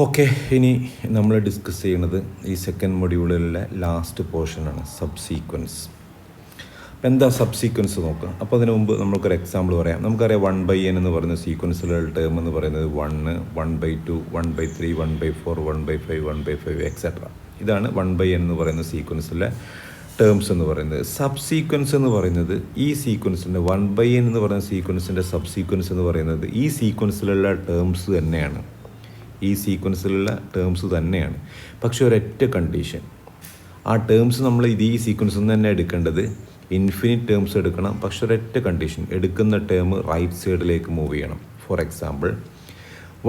Okay, ഇനി നമ്മൾ discuss ചെയ്യുന്നത് ഈ സെക്കൻഡ് മൊഡ്യൂളിലെ ലാസ്റ്റ് പോർഷനാണ് സബ്സീക്വൻസ്. അപ്പോൾ എന്താ സബ്സീക്വൻസ് നോക്കുക. അപ്പോൾ അതിന് മുമ്പ് നമുക്കൊരു എക്സാമ്പിൾ പറയാം. നമുക്കറിയാം 1/n എന്ന് പറയുന്ന സീക്വൻസിലുള്ള ടേം എന്ന് പറയുന്നത് 1, 1/2, 1/3, 1/4, 1/5, 1/5 എക്സെട്ര. ഇതാണ് 1/n എന്ന് പറയുന്ന സീക്വൻസിലെ ടേംസ് എന്ന് പറയുന്നത്. സബ്സീക്വൻസ് എന്ന് പറയുന്നത് ഈ സീക്വൻസിൻ്റെ 1/n എന്ന് പറയുന്ന സീക്വൻസിൻ്റെ സബ്സീക്വൻസ് എന്ന് പറയുന്നത് ഈ സീക്വൻസിലുള്ള ടേംസ് തന്നെയാണ്. ഈ സീക്വൻസിലുള്ള ടേംസ് തന്നെയാണ്. പക്ഷേ ഒരൊറ്റ കണ്ടീഷൻ, ആ ടേംസ് നമ്മൾ ഈ സീക്വൻസിൽ നിന്ന് തന്നെ എടുക്കേണ്ടത് ഇൻഫിനിറ്റ് ടേംസ് എടുക്കണം. പക്ഷേ ഒരൊറ്റ കണ്ടീഷൻ, എടുക്കുന്ന ടേം റൈറ്റ് സൈഡിലേക്ക് മൂവ് ചെയ്യണം. ഫോർ എക്സാമ്പിൾ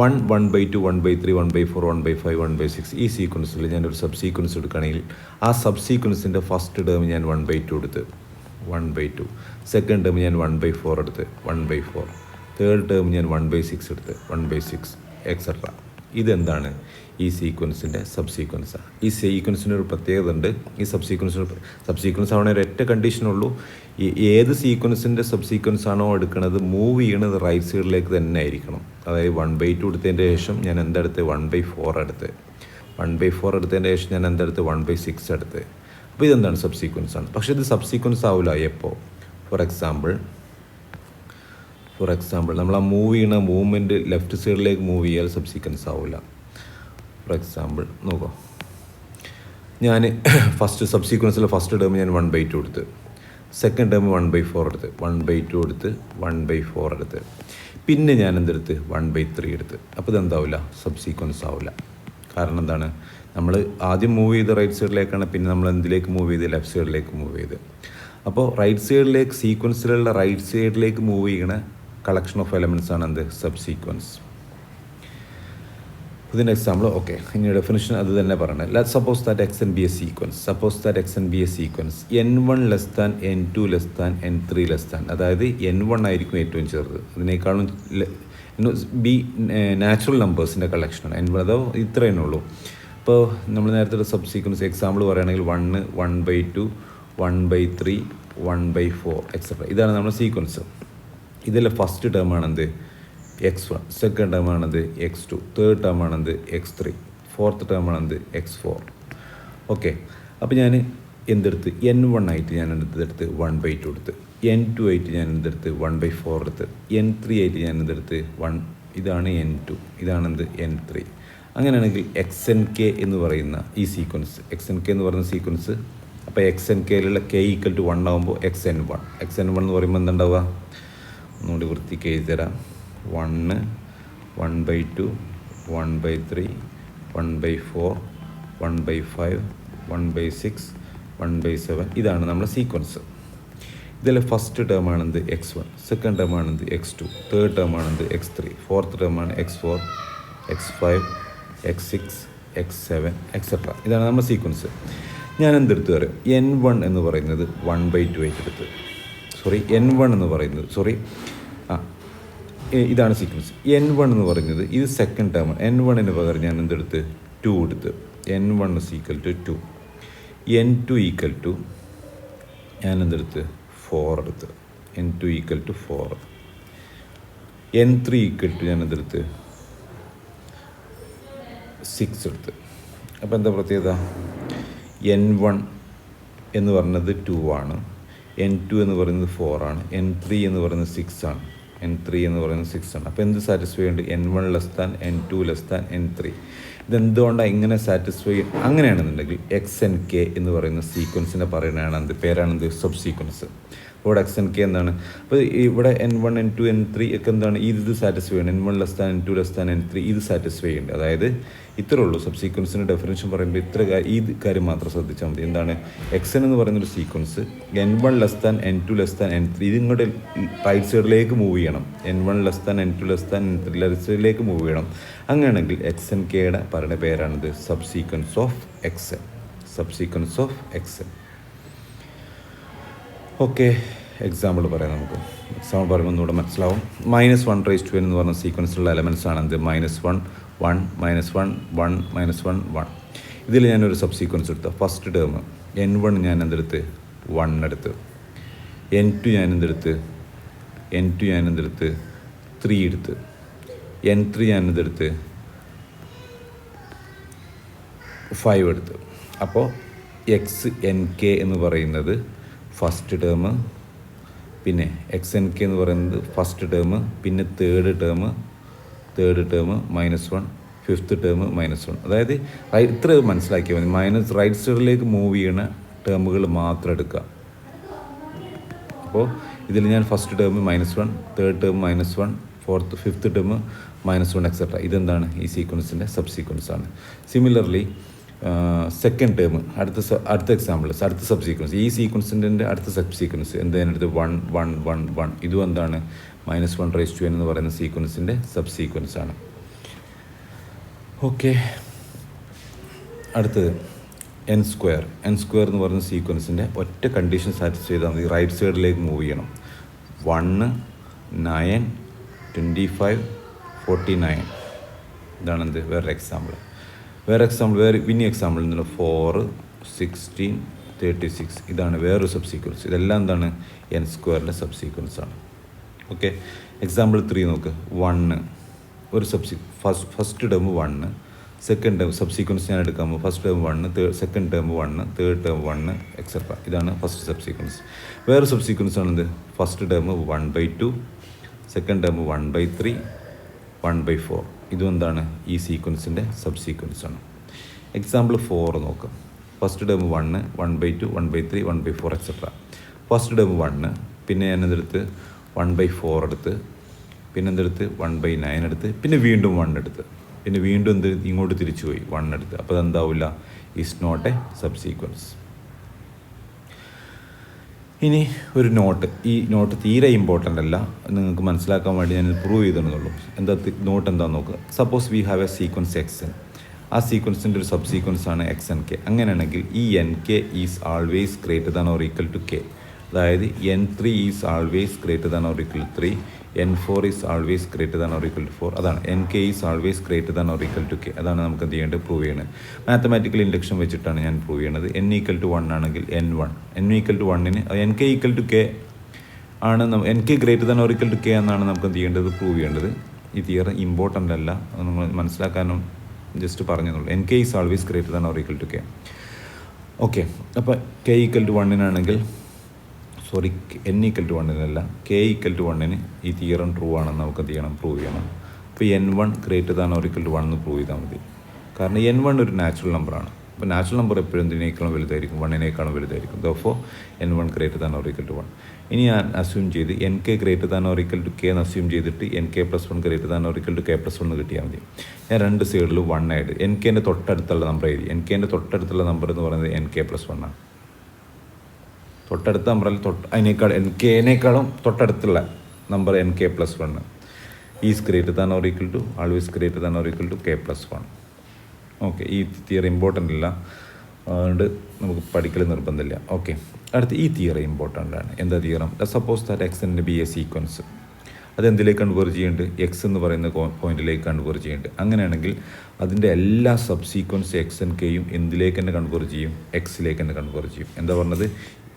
1, 1/2, 1/3, 1/4, 1/5, 1/6 ഈ സീക്വൻസിൽ ഞാനൊരു സബ് സീക്വൻസ് എടുക്കുകയാണെങ്കിൽ ആ സബ് സീക്വൻസിൻ്റെ ഫസ്റ്റ് ടേം ഞാൻ 1/2 എടുത്ത് 1/2, സെക്കൻഡ് ടേം ഞാൻ 1/4 എടുത്ത് 1/4, തേർഡ് ടേം ഞാൻ 1/6 എടുത്ത് 1/6 എക്സെട്ര. ഇതെന്താണ്? ഈ സീക്വൻസിൻ്റെ സബ് സീക്വൻസാണ്. ഈ സീക്വൻസിന് ഒരു പ്രത്യേകത ഉണ്ട്. ഈ സബ് സീക്വൻസ് ആവണ ഒരൊറ്റ കണ്ടീഷനുള്ളൂ. ഏത് സീക്വൻസിൻ്റെ സബ് സീക്വൻസ് ആണോ എടുക്കുന്നത് മൂവ് ചെയ്യണത് റൈറ്റ് സൈഡിലേക്ക് തന്നെ ആയിരിക്കണം. അതായത് 1/2 എടുത്തതിൻ്റെ ശേഷം ഞാൻ എന്തെടുത്ത് 1/4 എടുത്ത് 1/4 എടുത്തതിൻ്റെ ശേഷം ഞാൻ എന്തെടുത്ത് 1/6 എടുത്ത്. അപ്പോൾ ഇതെന്താണ്? സബ് സീക്വൻസാണ്. പക്ഷേ ഇത് സബ് സീക്വൻസ് ആവില്ല എപ്പോൾ? ഫോർ എക്സാമ്പിൾ നമ്മൾ ആ മൂവ് ചെയ്യണ മൂവ്മെൻറ്റ് ലെഫ്റ്റ് സൈഡിലേക്ക് മൂവ് ചെയ്യാൻ സബ് സീക്വൻസ് ആവില്ല. ഫോർ എക്സാമ്പിൾ നോക്കൂ, ഞാൻ ഫസ്റ്റ് സബ് സീക്വൻസിലെ ഫസ്റ്റ് ടേം ഞാൻ 1/2 എടുത്ത്, സെക്കൻഡ് ടേം 1/4 എടുത്ത് 1/2 എടുത്ത് 1/4 എടുത്ത്, പിന്നെ ഞാൻ എന്തെടുത്ത് 1/3 എടുത്ത്. അപ്പോൾ ഇതെന്താവില്ല? സബ് സീക്വൻസ് ആവില്ല. കാരണം എന്താണ്? നമ്മൾ ആദ്യം മൂവ് ചെയ്ത് റൈറ്റ് സൈഡിലേക്കാണ്, പിന്നെ നമ്മൾ എന്തിലേക്ക് മൂവ് ചെയ്ത്? ലെഫ്റ്റ് സൈഡിലേക്ക് മൂവ് ചെയ്ത്. അപ്പോൾ റൈറ്റ് സൈഡിലേക്ക് സീക്വൻസിലുള്ള റൈറ്റ് സൈഡിലേക്ക് മൂവ് ചെയ്യണ കളക്ഷൻ ഓഫ് എലമെൻറ്റ്സ് ആണ് എന്ത്? Sub sequence. ഇതിൻ്റെ എക്സാമ്പിൾ ഓക്കെ, ഇനി ഡെഫിനിഷൻ അത് തന്നെ പറയണേ. Let suppose that X B a sequence n1 less than n2 less than n3 less than. അതായത് n1 ആയിരിക്കും ഏറ്റവും ചെറുത്, അതിനേക്കാളും ബി നാച്ചുറൽ നമ്പേഴ്സിൻ്റെ കളക്ഷനാണ് n1. അതോ ഇത്രയേ ഉള്ളൂ. ഇപ്പോൾ നമ്മൾ നേരത്തെ സബ് സീക്വൻസ് എക്സാമ്പിൾ പറയുകയാണെങ്കിൽ 1, 1/2, 1/3, 1/4 എക്സെട്ര. ഇതാണ് നമ്മുടെ സീക്വൻസ്. ഇതിലെ ഫസ്റ്റ് ടേം ആണെന്ത്? x1, സെക്കൻഡ് ടേം ആണെന്ത്? x2, തേർഡ് ടേം ആണെന്ത്? x3, ഫോർത്ത് ടേം ആണെന്ത്? x4. ഓക്കെ, അപ്പോൾ ഞാൻ എന്തെടുത്ത് n1 ആയിട്ട് ഞാൻ എന്തെടുത്ത് 1/2 എടുത്ത്, n2 ആയിട്ട് ഞാൻ എന്തെടുത്ത് 1/4 എടുത്ത്, n3 ആയിട്ട് ഞാൻ എന്തെടുത്ത് 1. ഇതാണ് n2, ഇതാണെന്ത്? n3. അങ്ങനെയാണെങ്കിൽ xnk എന്ന് പറയുന്ന ഈ സീക്വൻസ്, xnk എന്ന് പറയുന്ന സീക്വൻസ്, അപ്പോൾ xnkയിലുള്ള k = 1 ആകുമ്പോൾ xn1 എന്ന് പറയുമ്പോൾ എന്തുണ്ടാവുക? ഒന്നുകൂടി വൃത്തിക്ക് എഴുതി തരാം. 1, 1/2, 1/3, 1/4, 1/5, 1/6, 1/7. ഇതാണ് നമ്മുടെ സീക്വൻസ്. ഇതിലെ ഫസ്റ്റ് ടേം ആണെന്ത്? x1, സെക്കൻഡ് ടേം ആണെന്ത്? x2, തേർഡ് ടേം ആണെന്ത്? x3, ഫോർത്ത് ടേം ആണ് x4, x5, x6, x7 etcetera. ഇതാണ് നമ്മുടെ സീക്വൻസ്. ഞാൻ എന്തെടുത്ത് പറയാം? n1 എന്ന് പറയുന്നത് 1/2 ആയിട്ട് എടുത്ത്, n1 എന്ന് പറയുന്നത് ഇതാണ് സീക്വൻസ്. n1 എന്ന് പറയുന്നത് ഇത് സെക്കൻഡ് ടേമാണ്. n1ന് പകരം ഞാൻ എന്തെടുത്ത്? 2 എടുത്ത്, n1 = 2, n2 ഞാൻ എന്തെടുത്ത്? 4 എടുത്ത്, n2 = 4, n3 ഞാൻ എന്തെടുത്ത്? 6 എടുത്ത്. അപ്പോൾ എന്താ പ്രത്യേകത? n1 എന്ന് പറയുന്നത് 2 ആണ്, n2 എന്ന് പറയുന്നത് 4 ആണ്, n3 എന്ന് പറയുന്നത് 6 ആണ്. അപ്പോൾ എന്ത് സാറ്റിസ്ഫൈ ചെയ്യുന്നുണ്ട്? n1 less than n2 less than n3. ഇതെന്തുകൊണ്ടാണ് ഇങ്ങനെ സാറ്റിസ്ഫൈ? അങ്ങനെയാണെന്നുണ്ടെങ്കിൽ xnk എന്ന് പറയുന്ന സീക്വൻസിനെ പറയുന്നതാണ് പേരാണെന്ത്? Subsequence. ഇവിടെ xnk എന്താണ്? അപ്പോൾ ഇവിടെ n1, n2, n3 ഒക്കെ എന്താണ്? ഇത് സാറ്റിസ്ഫൈ ചെയ്യണം. n1 less than n2 less than n3 ഇത് സാറ്റിസ്ഫൈ ചെയ്യുന്നുണ്ട്. അതായത് ഇത്രേ ഉള്ളൂ. സബ് സീക്വൻസിൻ്റെ ഡെഫിനേഷൻ പറയുമ്പോൾ ഈ കാര്യം മാത്രം ശ്രദ്ധിച്ചാൽ മതി. എന്താണ്? xn എന്ന് പറയുന്നൊരു sequence n1 less than n2 less than n3 ഇത് ഇങ്ങോട്ട് റൈറ്റ് സൈഡിലേക്ക് മൂവ് ചെയ്യണം. n1 less than n2 less than n3 right സൈഡിലേക്ക് മൂവ് ചെയ്യണം. അങ്ങനെയാണെങ്കിൽ xnkയുടെ പറയുന്ന പേരാണിത് subsequence of xn. Okay, example പറയാം. നമുക്ക് എക്സാമ്പിൾ പറയുമ്പോൾ ഒന്നുകൂടെ മനസ്സിലാവും. -1/n എന്ന് പറഞ്ഞ സീക്വൻസിലുള്ള എലമെൻറ്റ്സ് ആണ് എന്ത്? -1, 1, -1, 1, -1, 1. ഇതിൽ ഞാനൊരു സബ് സീക്വൻസ് എടുത്ത ഫസ്റ്റ് ടേം n1 ഞാൻ എന്തെടുത്ത്? 1 എടുത്ത്, n2 ഞാൻ എന്തെടുത്ത്? 3 എടുത്ത്, n3 ഞാൻ എന്തെടുത്ത്? 5 എടുത്ത്. അപ്പോൾ എക്സ് എൻ കെ എന്ന് പറയുന്നത് ഫസ്റ്റ് ടേം, പിന്നെ എക്സ് എൻ കെ എന്ന് പറയുന്നത് ഫസ്റ്റ് ടേം, പിന്നെ തേർഡ് ടേം -1, ഫിഫ്ത്ത് ടേം -1. അതായത് ഇത്ര മനസ്സിലാക്കിയാൽ മതി. മൈനസ് റൈറ്റ് സൈഡിലേക്ക് മൂവ് ചെയ്യുന്ന ടേമുകൾ മാത്രം എടുക്കുക. അപ്പോൾ ഇതിൽ ഞാൻ first term -1, third term -1, fourth fifth term -1 etcetera. ഇതെന്താണ്? ഈ സീക്വൻസിൻ്റെ സബ് സീക്വൻസ് ആണ്. സിമിലർലി സെക്കൻഡ് ടേം, അടുത്ത എക്സാമ്പിൾ, അടുത്ത സബ് സീക്വൻസ്, ഈ സീക്വൻസിൻ്റെ അടുത്ത സബ് സീക്വൻസ് എന്തെടുത്ത് 1 1 1 1. ഇതും എന്താണ്? -1n എന്ന് പറയുന്ന സീക്വൻസിൻ്റെ സബ് സീക്വൻസ് ആണ്. ഓക്കെ, അടുത്തത് n സ്ക്വയർ എന്ന് പറയുന്ന സീക്വൻസിൻ്റെ ഒറ്റ കണ്ടീഷൻ സാറ്റിസ്ഫൈ ചെയ്താൽ മതി. റൈറ്റ് സൈഡിലേക്ക് മൂവ് ചെയ്യണം. 1 9 25 49. ഇതാണ് എന്ത്? വേറെ എക്സാമ്പിൾ. ഇനി എക്സാമ്പിൾ എന്താണ്? 4 16 36. ഇതാണ് വേറൊരു സബ് സീക്വൻസ്. ഇതെല്ലാം എന്താണ്? n സ്ക്വയറിൻ്റെ സബ് സീക്വൻസ് ആണ്. ഓക്കെ, എക്സാമ്പിൾ 3 നോക്ക്. 1 ഒരു first term 1, second term subsequence ഞാൻ എടുക്കാമോ? First term 1, second term 1, third term 1 etcetera. ഇതാണ് ഫസ്റ്റ് സബ് സീക്വൻസ്. വേറെ സബ് സീക്വൻസ് ആണെന്ത്? First term 1/2, second term 1/3, 1/4. ഇതും എന്താണ്? ഈ സീക്വൻസിൻ്റെ സബ് സീക്വൻസ് ആണ്. എക്സാമ്പിൾ 4 നോക്കാം. First term 1, 1/2, 1/3, 1/4 etcetera. First term 1, പിന്നെ ഞാൻ എന്തെടുത്ത്? 1/4 എടുത്ത്, പിന്നെ എന്തെടുത്ത്? 1/9 എടുത്ത്, പിന്നെ വീണ്ടും 1 എടുത്ത്, പിന്നെ വീണ്ടും എന്ത്? ഇങ്ങോട്ട് തിരിച്ചു പോയി 1 എടുത്ത്. അപ്പോൾ അതെന്താവില്ല? Is not a subsequence. ഇനി ഒരു നോട്ട്. ഈ നോട്ട് തീരെ ഇമ്പോർട്ടൻ്റ് അല്ല, നിങ്ങൾക്ക് മനസ്സിലാക്കാൻ വേണ്ടി ഞാൻ പ്രൂവ് ചെയ്തെന്നുള്ളൂ. നോട്ട് എന്താണെന്ന് നോക്കുക. Suppose we have a sequence X. ആ സീക്വൻസിൻ്റെ ഒരു സബ് സീക്വൻസ് ആണ് എക്സ് എൻ കെ. അങ്ങനെയാണെങ്കിൽ ഈ N K is always greater than or equal to K. അതായത് n3 is always greater than or equal to 3, n4 is always greater than or equal to 4. അതാണ് nk is always greater than or equal to k. അതാണ് നമുക്ക് എന്ത് ചെയ്യേണ്ടത്? Prove ചെയ്യണത്. Mathematical induction വെച്ചിട്ടാണ് ഞാൻ prove ചെയ്യണത്. n ഈക്വൽ ടു 1 ആണെങ്കിൽ n ഈക്വൽ ടു 1ന് nk ഈക്വൽ ടു k ആണ്. nk greater than or equal to k എന്നാണ് നമുക്ക് എന്ത് ചെയ്യേണ്ടത്? പ്രൂവ് ചെയ്യേണ്ടത്. ഈ തിയറി ഇമ്പോർട്ടൻ്റ് അല്ല, നമ്മൾ മനസ്സിലാക്കാനും ജസ്റ്റ് പറഞ്ഞെന്നുള്ളൂ. nk is always greater than or equal to k. Okay, അപ്പോൾ k ഈക്വൽ ടു 1നാണെങ്കിൽ n ഈക്വൽ ടു 1നല്ല, k ഈക്വൽ ടു 1ന് ഈ തിയറം ട്രൂ ആണെന്ന് നമുക്ക് എന്ത് ചെയ്യണം? പ്രൂവ് ചെയ്യണം. അപ്പോൾ n1 greater than or equal to 1 എന്ന് പ്രൂവ് ചെയ്താൽ മതി. കാരണം n1 ഒരു നാച്ചുറൽ നമ്പറാണ്. അപ്പോൾ നാച്ചുറൽ നമ്പർ എപ്പോഴും എന്തിനേക്കാളും വലുതായിരിക്കും? 1നേക്കാളും വലുതായിരിക്കും. Therefore n1 greater than or equal to 1. ഇനി ഞാൻ അസ്യൂം ചെയ്ത് nk greater than or equal to k എന്ന് അസ്യൂം ചെയ്തിട്ട് nk+1 greater than or equal to k+1 എന്ന് കിട്ടിയാൽ മതി. ഞാൻ രണ്ട് സൈഡിലും 1 ആയിട്ട് nkൻ്റെ തൊട്ടടുത്തുള്ള നമ്പർ എഴുതി. nkൻ്റെ തൊട്ടടുത്തുള്ള നമ്പർ എന്ന് പറയുന്നത് nk+1 ആണ്. തൊട്ടടുത്ത നമ്പറിൽ nkനേക്കാളും തൊട്ടടുത്തുള്ള number nk+1 is greater than or equal to always greater than or equal to k+1. Okay, ഈ തിയറി ഇമ്പോർട്ടൻ്റ് അല്ല, അതുകൊണ്ട് നമുക്ക് പഠിക്കൽ നിർബന്ധമില്ല. ഓക്കെ, അടുത്ത് ഈ തിയറി ഇമ്പോർട്ടൻ്റ് ആണ്. എന്താ theorem? Suppose that X n be a sequence. അതെന്തിലേക്ക് കൺവേർജ് ചെയ്യുന്നുണ്ട്? എക്സ് എന്ന് പറയുന്ന പോയിന്റിലേക്ക് കൺവേർജ് ചെയ്യുന്നുണ്ട്. അങ്ങനെയാണെങ്കിൽ അതിൻ്റെ എല്ലാ സബ് സീക്വൻസ് എക്സ് എൻ കെയും എന്തിലേക്ക് തന്നെ കൺവേർജ് ചെയ്യും? എക്സിലേക്ക് തന്നെ കൺവേർജ് ചെയ്യും. എന്താ പറഞ്ഞത്?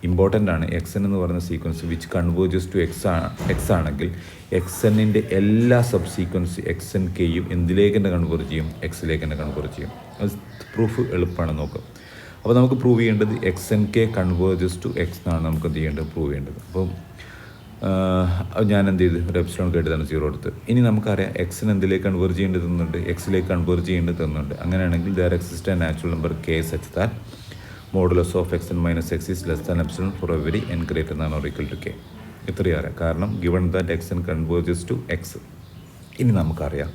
ഇമ്പോർട്ടൻ്റ് ആണ്. എക്സ് എൻ എന്ന് പറയുന്ന sequence which converges to X ആണെങ്കിൽ എക്സ് എന്നിൻ്റെ എല്ലാ സബ് സീക്വൻസ് എക്സ് എൻ കെയും എന്തിലേക്ക് തന്നെ കൺവേർജ് ചെയ്യും? എക്സിലേക്ക് തന്നെ കൺവേർജ് ചെയ്യും. അത് പ്രൂഫ് എളുപ്പമാണ്, നോക്കാം. അപ്പോൾ നമുക്ക് പ്രൂവ് ചെയ്യേണ്ടത് X N K converges to X എന്നാണ് നമുക്ക് എന്ത് ചെയ്യേണ്ടത്? പ്രൂവ് ചെയ്യേണ്ടത്. അപ്പം ഞാൻ എന്ത് ചെയ്ത്? ഒരു എപ്സിലോൺ കേട്ടതാണ് 0 എടുത്ത്. ഇനി നമുക്കറിയാം എക്സിന് എന്തിലേക്ക് കൺവേർജ് ചെയ്യേണ്ടത് തന്നുണ്ട്? എക്സിലേക്ക് കൺവേർജ് ചെയ്യേണ്ടത് തന്നുണ്ട്. അങ്ങനെയാണെങ്കിൽ there exist a natural number k such that modulus of X N minus X is less than epsilon for every n greater than or equal to k. ഇത്രയും അറിയാം, കാരണം given that X N converges to X. ഇനി നമുക്കറിയാം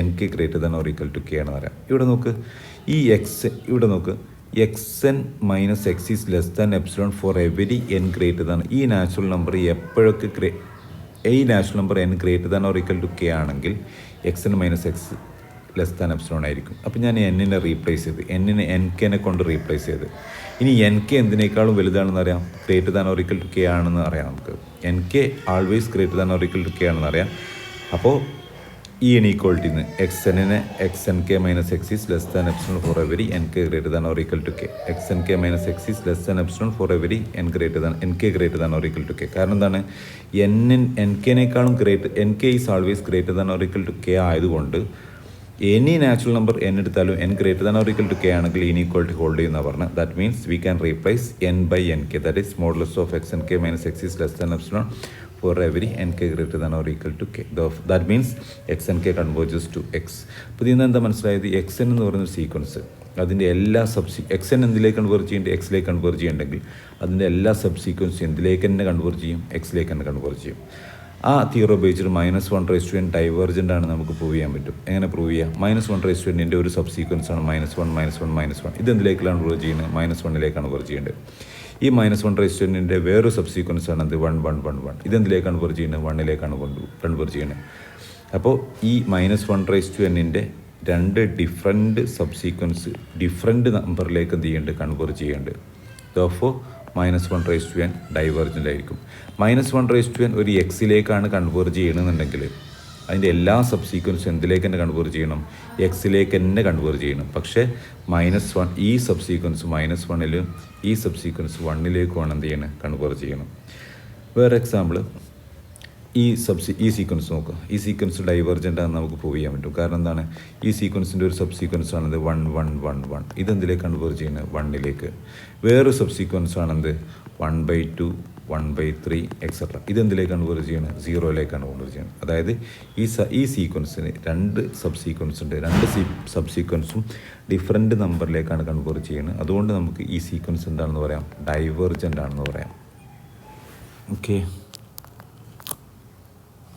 nk greater than or equal to k ആണെന്ന് അറിയാം. ഇവിടെ നോക്ക്, ഈ ഇവിടെ നോക്ക്, X N minus X is less than epsilon for every n greater than. ഈ നാച്ചുറൽ നമ്പർ എപ്പോഴൊക്കെ ഈ natural number n greater than or equal to k ആണെങ്കിൽ X N minus X less than epsilon ആയിരിക്കും. അപ്പോൾ ഞാൻ എന്നിനെ replace ചെയ്ത് nkനെ കൊണ്ട് replace ചെയ്ത് ഇനി nk എന്തിനേക്കാളും വലുതാണെന്ന് അറിയാം? Greater than or equal to k ആണെന്ന് അറിയാം നമുക്ക്. nk always greater than or equal to k ആണെന്ന് അറിയാം. അപ്പോൾ ഈ ഇനീക്വാളിറ്റിന്ന് എക്സ് എന്നിനെ x N K minus X is less than epsilon for every nk greater than or equal to k. X N K minus X is less than epsilon for every nk greater than or equal to k. കാരണം എന്താണ്? nkനേക്കാളും nk is always greater than or equal to k ആയതുകൊണ്ട് any natural number N എടുത്താലും N greater than or equal to K ആണെങ്കിൽ inequality hold ചെയ്യുന്ന പറഞ്ഞാൽ that means we can replace N by N K that is modulus of X N K minus X is less than epsilon for every nk greater than or equal to k. That means xnk converges to x. അപ്പോൾ ഇതിൽ നിന്ന് എന്താ മനസ്സിലായത്? xn എന്ന് പറയുന്ന sequence അതിൻ്റെ എല്ലാ xn എന്തിലേക്ക് converge ചെയ്യേണ്ടത്? എക്സിലേക്ക് കൺവേർജ് ചെയ്യണമെങ്കിൽ അതിൻ്റെ എല്ലാ സബ്സീക്വൻസും എന്തിലേക്ക് തന്നെ കൺവേർജ് ചെയ്യും? എക്സിലേക്ക് തന്നെ കൺവേർജ് ചെയ്യും. ആ തിയറി ഉപയോഗിച്ചിട്ട് -1/n ഡൈവേർജൻ്റ് ആണ് നമുക്ക് പ്രൂവ് ചെയ്യാൻ പറ്റും. എങ്ങനെ പ്രൂവ് ചെയ്യാം? -1/n ഒരു സബ്സീക്വൻസ് ആണ് -1 -1 -1. ഇത് എന്തിലേക്കാണ് കൺവേർജ് ചെയ്യുന്നത്? -1ലേക്ക് കൺവേർജ് ചെയ്യേണ്ടത്. ഈ -1/n വേറൊരു സബ്സീക്വൻസ് ആണ് അത് 1 1 1 1. ഇതെന്തിലേക്ക് കൺവേർജ് ചെയ്യുന്നത്? 1ലേക്കാണ് കൺവേർജ് ചെയ്യുന്നത്. അപ്പോൾ ഈ -1/n രണ്ട് ഡിഫറെൻറ്റ് സബ്സീക്വൻസ് ഡിഫറെൻറ്റ് നമ്പറിലേക്ക് എന്ത് ചെയ്യേണ്ടത്? കൺവേർജ് ചെയ്യേണ്ടത്. അപ്പോൾ -1/n ഡൈവേർജൻ്റ് ആയിരിക്കും. -1/n ഒരു എക്സിലേക്കാണ് കൺവേർജ് ചെയ്യണമെന്നുണ്ടെങ്കിൽ അതിൻ്റെ എല്ലാ സബ്സീക്വൻസും എന്തിലേക്ക് തന്നെ കൺവേർജ് ചെയ്യണം? എക്സിലേക്ക് തന്നെ കൺവേർജ് ചെയ്യണം. പക്ഷേ -1 ഈ സബ്സീക്വൻസ് -1ലും ഈ സബ്സീക്വൻസ് 1ലേക്കുമാണ് എന്ത് ചെയ്യണം? കൺവേർജ് ചെയ്യണം. വേറെ എക്സാമ്പിൾ, ഈ സീക്വൻസ് നോക്കുക. ഈ സീക്വൻസ് ഡൈവേർജൻ്റ് ആണെന്ന് നമുക്ക് പ്രൂവ് ചെയ്യാൻ പറ്റും. കാരണം എന്താണ്? ഈ സീക്വൻസിൻ്റെ ഒരു സബ്സീക്വൻസ് ആണത് 1 1 1 1. ഇതെന്തിലേക്ക് കൺവേർജ് ചെയ്യുന്നത്? 1ലേക്ക്. വേറൊരു സബ്സീക്വൻസ് ആണെന്ത്? 1/2 1/3 എക്സെട്ര. ഇതെന്തിലേക്ക് കൺവേർജ് ചെയ്യണം? 0ലേക്കാണ് കൺവേർജ് ചെയ്യണം. അതായത് ഈ സീക്വൻസിന് രണ്ട് സബ്സീക്വൻസ് ഉണ്ട്. രണ്ട് സബ്സീക്വൻസും ഡിഫറെൻറ്റ് നമ്പറിലേക്കാണ് കൺവേർജ് ചെയ്യുന്നത്. അതുകൊണ്ട് നമുക്ക് ഈ സീക്വൻസ് എന്താണെന്ന് പറയാം? ഡൈവേർജൻ്റ് ആണെന്ന് പറയാം. ഓക്കെ.